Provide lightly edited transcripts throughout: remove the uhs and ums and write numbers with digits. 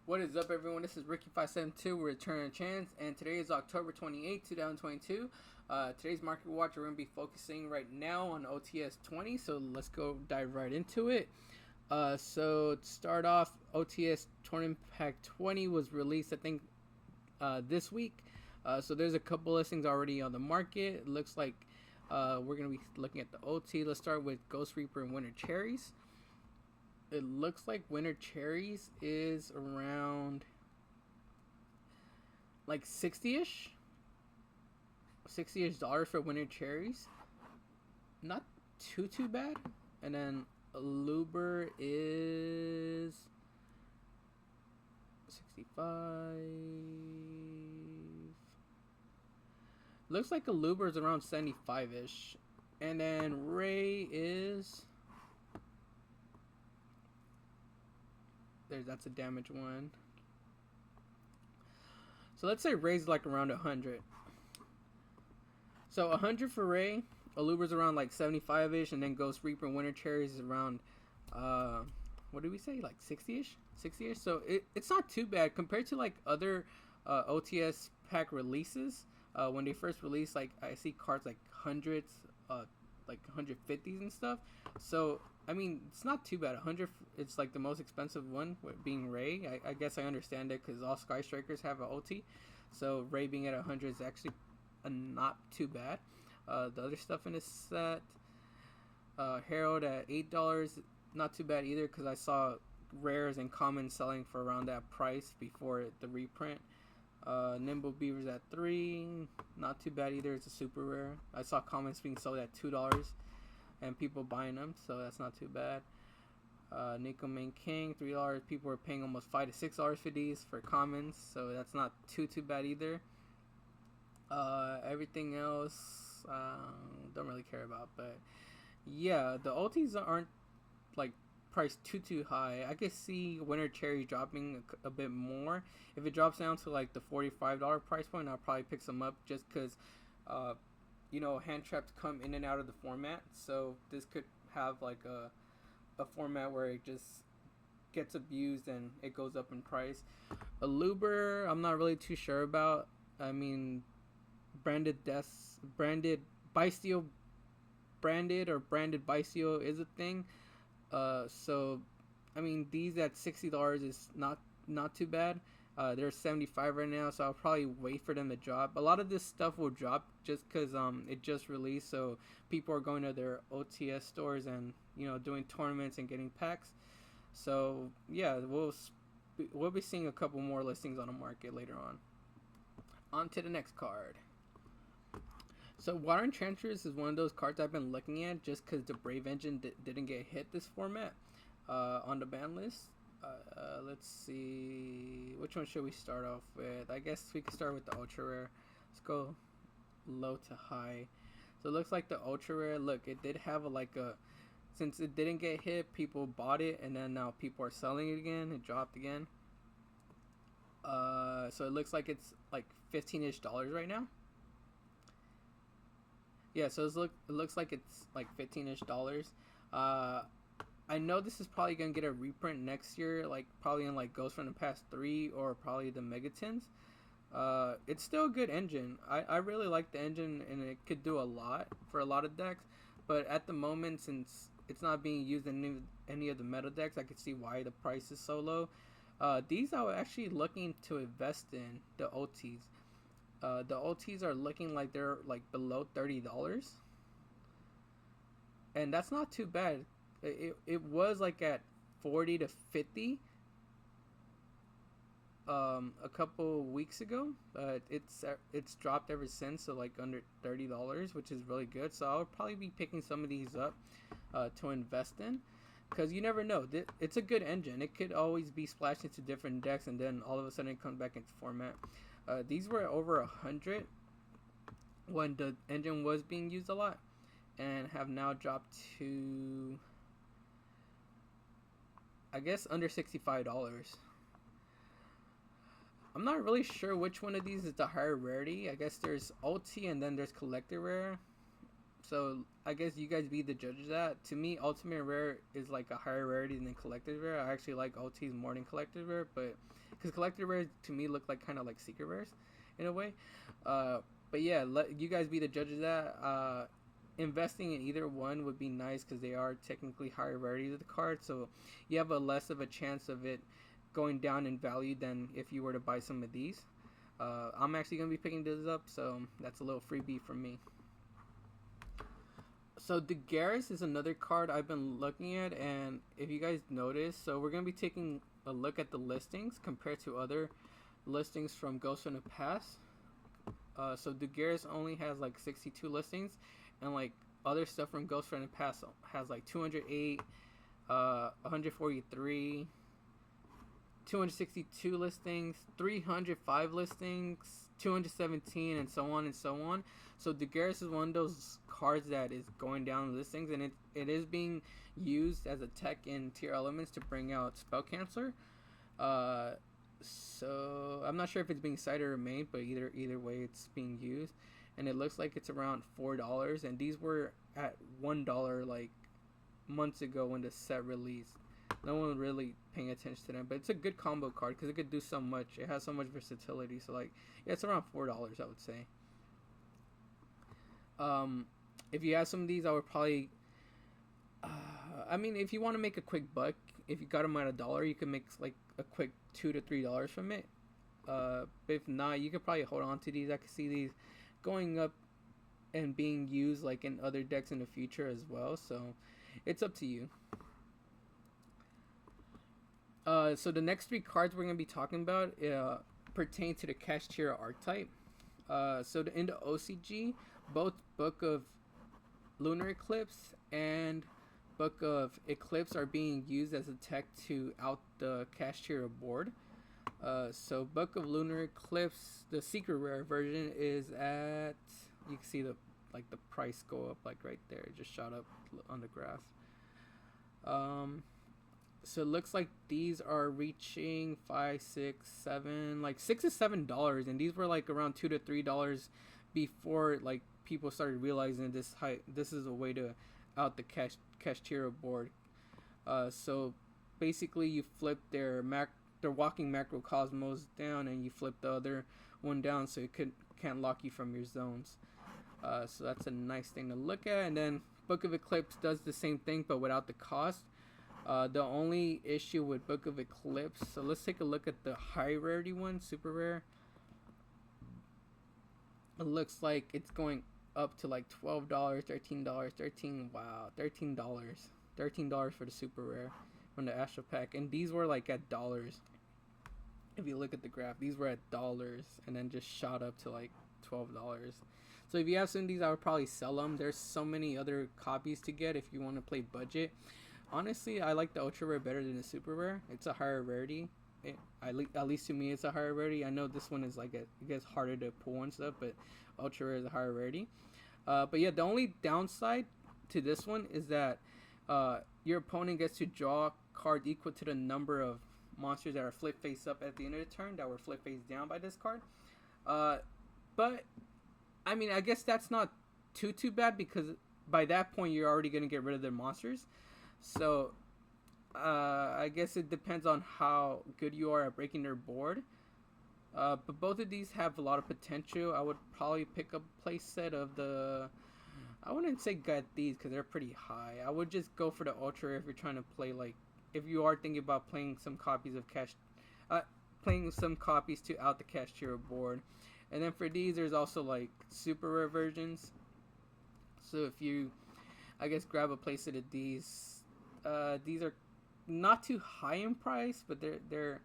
What is up, everyone? This is Ricky572. We're returning a chance, and today is October 28, 2022. Today's market watch, we're going to be focusing right now on OTS 20, so let's go dive right into it. So to start off, OTS Tournament Pack 20 was released, I think, this week. So there's a couple listings already on the market. It looks like we're going to be looking at the OT. Let's start with Ghost Reaper and Winter Cherries. It looks like Winter Cherries is around like 60-ish dollars for Winter Cherries. Not too bad. And then Luber is 65. Looks like a Luber is around 75-ish. And then Ray is... that's a damaged one. So let's say Ray's like around 100. So 100 for Ray. Aluber's around like 75-ish, and then Ghost Reaper and Winter Cherries is around what did we say, like 60-ish? So it's not too bad compared to like other OTS pack releases. When they first released, like I see cards like hundreds, like 150s and stuff. So I mean, it's not too bad. 100, it's like the most expensive one, being Ray. I guess I understand it because all Sky Strikers have an OT. So Ray being at 100 is actually not too bad. The other stuff in this set, Herald at $8, not too bad either because I saw rares and commons selling for around that price before the reprint. Nimble Beavers at $3, not too bad either. It's a super rare. I saw commons being sold at $2 and people buying them, so that's not too bad. Nico Main King, $3. People are paying almost $5 to $6 for these for commons, so that's not too bad either. Everything else, don't really care about, but yeah, the OTs aren't like priced too high. I could see Winter Cherry dropping a bit more. If it drops down to like the $45 price point, I'll probably pick some up just because you know, hand traps come in and out of the format, so this could have like a format where it just gets abused and it goes up in price. A Luber, I'm not really too sure about. I mean, branded Bysteel, branded Bysteel is a thing. So I mean, these at $60 is not too bad. They're 75 right now, so I'll probably wait for them to drop. A lot of this stuff will drop just because it just released, so people are going to their OTS stores and, you know, doing tournaments and getting packs. So yeah, we'll be seeing a couple more listings on the market later on. On to the next card. So Water Enchantress is one of those cards I've been looking at just because the Brave Engine didn't get hit this format on the ban list. Let's see, which one should we start off with? I guess we could start with the ultra rare. Let's go low to high. So it looks like the ultra rare, look, it did have since it didn't get hit, people bought it, and then now people are selling it again. It dropped again. So it looks like it's like $15-ish right now. Yeah, so it looks like it's like $15-ish. I know this is probably gonna get a reprint next year, like probably in like Ghost from the Past 3 or probably the Megatins. It's still a good engine. I really like the engine, and it could do a lot for a lot of decks. But at the moment, since it's not being used in any of the meta decks, I could see why the price is so low. These I was actually looking to invest in, the OTs. The OTs are looking like they're like below $30, and that's not too bad. It was like at 40 to 50 a couple weeks ago. It's dropped ever since, so like under $30, which is really good. So I'll probably be picking some of these up to invest in, because you never know. It's a good engine. It could always be splashed into different decks, and then all of a sudden it comes back into format. These were over 100 when the engine was being used a lot, and have now dropped to, I guess, under $65. I'm not really sure which one of these is the higher rarity. I guess there's OT and then there's collector rare. So I guess you guys be the judge of that. To me, Ultimate Rare is like a higher rarity than Collector's Rare. I actually like OTs more than Collector's Rare, but because collector rares to me look like kind of like secret rares in a way. But yeah, let you guys be the judge of that. Investing in either one would be nice because they are technically higher rarity of the card, so you have a less of a chance of it going down in value than if you were to buy some of these. I'm actually gonna be picking this up, so that's a little freebie from me. So Daguerre's is another card I've been looking at, and if you guys notice, so we're gonna be taking a look at the listings compared to other listings from Ghost in the Past. So Daguerre's only has like 62 listings, and like other stuff from Ghost in the Past has like 208, 143, 262 listings, 305 listings, 217, and so on and so on. So Daguerre's is one of those cards that is going down listings, and it is being used as a tech in Tier Elements to bring out Spell Canceller. So I'm not sure if it's being cited or made, but either way it's being used, and it looks like it's around $4, and these were at $1 like months ago when the set released. No one really paying attention to them, but it's a good combo card because it could do so much. It has so much versatility. So like, yeah, it's around $4, I would say. If you have some of these, I would probably. I mean, if you want to make a quick buck, if you got them at $1, you can make like a quick $2 to $3 from it. But if not, you could probably hold on to these. I could see these going up and being used like in other decks in the future as well. So it's up to you. So the next three cards we're going to be talking about pertain to the Kashtira archetype. So in the OCG, both Book of Lunar Eclipse and Book of Eclipse are being used as a tech to out the Kashtira board. So Book of Lunar Eclipse, the secret rare version, is at, you can see the price go up like right there. It just shot up on the graph. So it looks like these are reaching $5, $6, $7, like $6 to $7, and these were like around $2 to $3 before like people started realizing this is a way to out the Kashtira board. So basically, you flip their walking macrocosmos down, and you flip the other one down, so it can't lock you from your zones. So that's a nice thing to look at. And then Book of Eclipse does the same thing, but without the cost. The only issue with Book of Eclipse, so let's take a look at the high rarity one, super rare. It looks like it's going up to like $12, $13, $13 for the super rare from the Astral Pack, and these were like at dollars. If you look at the graph, these were at dollars and then just shot up to like $12. So if you have some of these, I would probably sell them. There's so many other copies to get if you want to play budget. Honestly, I like the ultra rare better than the super rare. It's a higher rarity. At least to me, it's a higher rarity. I know this one is like it gets harder to pull and stuff, but ultra rare is a higher rarity. But yeah, the only downside to this one is that your opponent gets to draw a card equal to the number of monsters that are flip face up at the end of the turn that were flip face down by this card. But I mean, I guess that's not too bad, because by that point you're already going to get rid of their monsters. So I guess it depends on how good you are at breaking their board. But both of these have a lot of potential. I would probably pick up a play set of the... I wouldn't say get these because they're pretty high. I would just go for the ultra if you're trying to play, like, if you are thinking about playing some copies of playing some copies to out the Kashtira board. And then for these, there's also like super rare versions. So if you, I guess, grab a playset of these are not too high in price, but they're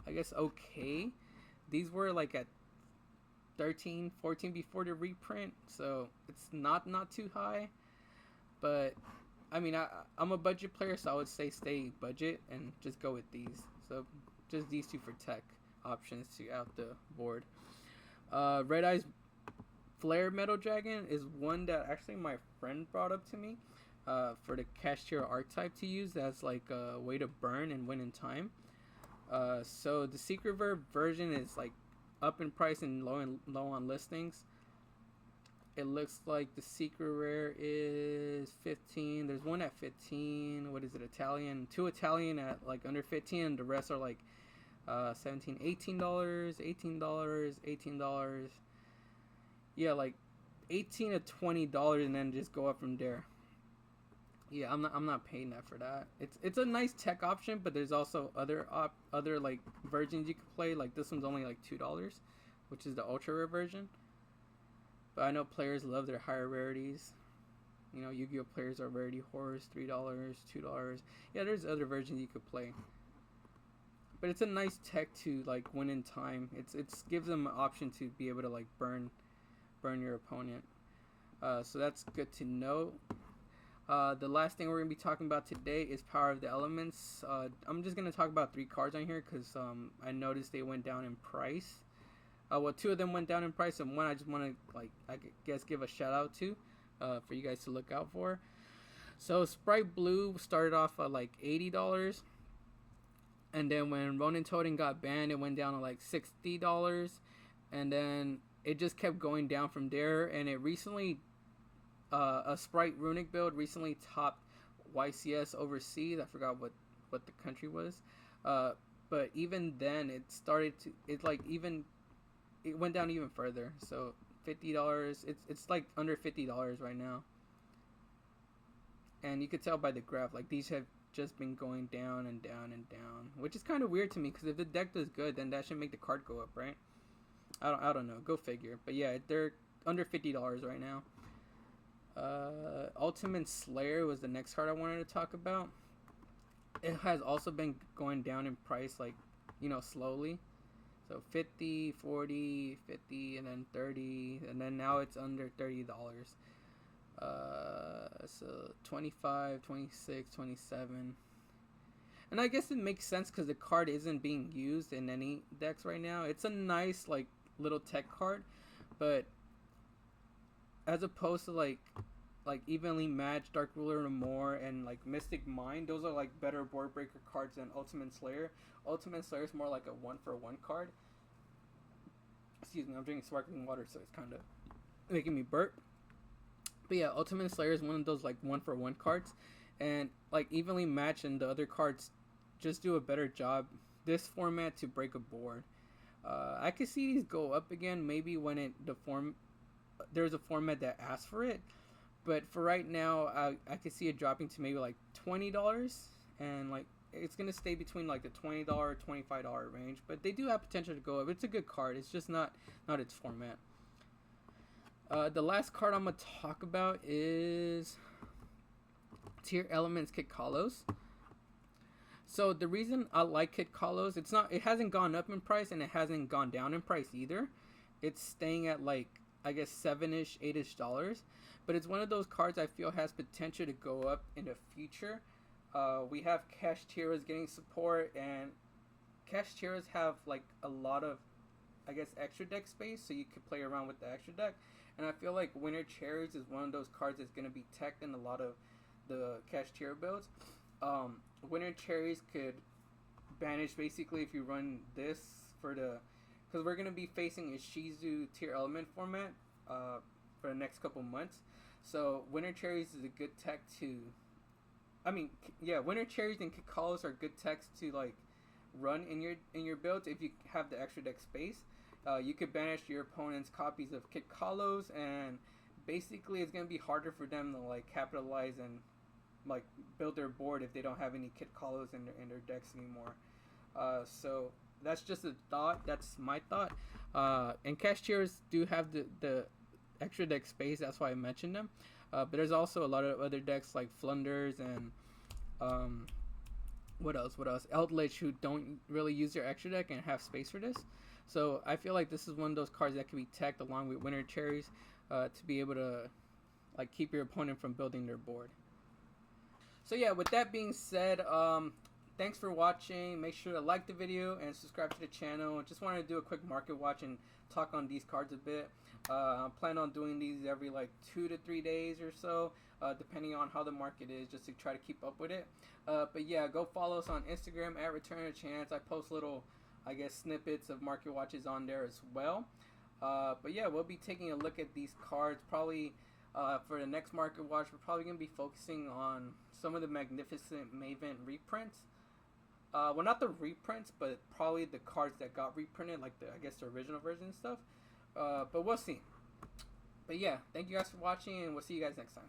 I guess okay. These were like at 13, 14 before the reprint, so it's not too high. But I mean, I'm a budget player, so I would say stay budget and just go with these. So just these two for tech options to out the board. Red Eye's Flare Metal Dragon is one that actually my friend brought up to me for the Kashtira archetype to use as like a way to burn and win in time. So the secret rare version is like up in price and low on listings. It looks like the secret rare is 15. There's one at 15. What is it? Italian. 2 Italian at like under 15. And the rest are like $17, $18, $18. Yeah, like $18 to $20, and then just go up from there. Yeah, I'm not paying that for that. It's a nice tech option, but there's also other like versions you could play. Like this one's only like $2, which is the ultra rare version. But I know players love their higher rarities. You know, Yu-Gi-Oh players are rarity horrors, $3, $2. Yeah, there's other versions you could play. But it's a nice tech to like win in time. It's gives them an option to be able to like burn your opponent. So that's good to know. The last thing we're going to be talking about today is Power of the Elements. I'm just going to talk about 3 cards on here because I noticed they went down in price. Well, 2 of them went down in price, and one I just want to, like, I guess give a shout out to for you guys to look out for. So Sprite Blue started off at like $80, and then when Ronin Totem got banned, it went down to like $60, and then it just kept going down from there, and it recently a Sprite Runic build recently topped YCS overseas. I forgot what the country was, but even then it went down even further. So $50, it's like under $50 right now, and you could tell by the graph, like these have just been going down and down and down, which is kind of weird to me because if the deck does good, then that should make the card go up, right? I don't know, go figure. But yeah, they're under $50 right now. Ultimate Slayer was the next card I wanted to talk about. It has also been going down in price, like, you know, slowly. So 50, 40, 50, and then 30, and then now it's under $30. So 25, 26, 27. And I guess it makes sense because the card isn't being used in any decks right now. It's a nice, like, little tech card, but as opposed to like Evenly Matched, Dark Ruler No More, and like Mystic Mind, those are like better board breaker cards than Ultimate Slayer. Ultimate Slayer is more like a 1-for-1 card. Excuse me, I'm drinking sparkling water, so it's kind of making me burp. But yeah, Ultimate Slayer is one of those like 1-for-1 cards, and like Evenly Matched and the other cards just do a better job this format to break a board. I could see these go up again, maybe when there's a format that asks for it, but for right now, I could see it dropping to maybe like $20, and like it's gonna stay between like the $20, $25 range. But they do have potential to go up. It's a good card. It's just not its format. The last card I'm gonna talk about is Tier Elements Kit Kalos. So the reason I like Kit Kalos, it hasn't gone up in price and it hasn't gone down in price either. It's staying at like, I guess, $7-ish, $8-ish, but it's one of those cards I feel has potential to go up in the future. We have Kashtiras getting support, and Kashtiras have like a lot of, I guess, extra deck space, so you could play around with the extra deck. And I feel like Winter Cherries is one of those cards that's going to be teched in a lot of the Kashtira builds. Winter Cherries could banish basically if you run this because we're going to be facing a Shizu tier element format for the next couple months. So Winter Cherries is a good tech Winter Cherries and Kit Kalos are good techs to like run in your builds if you have the extra deck space. You could banish your opponent's copies of Kit Kalos, and basically it's going to be harder for them to like capitalize and like build their board if they don't have any Kit Kalos in their decks anymore. So that's just a thought. That's my thought. And Kashtiras do have the extra deck space. That's why I mentioned them. But there's also a lot of other decks like Flunders and what else? Eldritch, who don't really use their extra deck and have space for this. So I feel like this is one of those cards that can be teched along with Winter Cherries to be able to like keep your opponent from building their board. So yeah, with that being said, thanks for watching. Make sure to like the video and subscribe to the channel. Just wanted to do a quick market watch and talk on these cards a bit. I plan on doing these every like 2 to 3 days or so, depending on how the market is, just to try to keep up with it. But yeah, go follow us on Instagram at Return of Chance. I post little, I guess, snippets of market watches on there as well. But yeah, we'll be taking a look at these cards probably. For the next market watch, we're probably going to be focusing on some of the Magnificent Maven reprints. Well, not the reprints, but probably the cards that got reprinted, like I guess the original version and stuff. But we'll see. But yeah, thank you guys for watching, and we'll see you guys next time.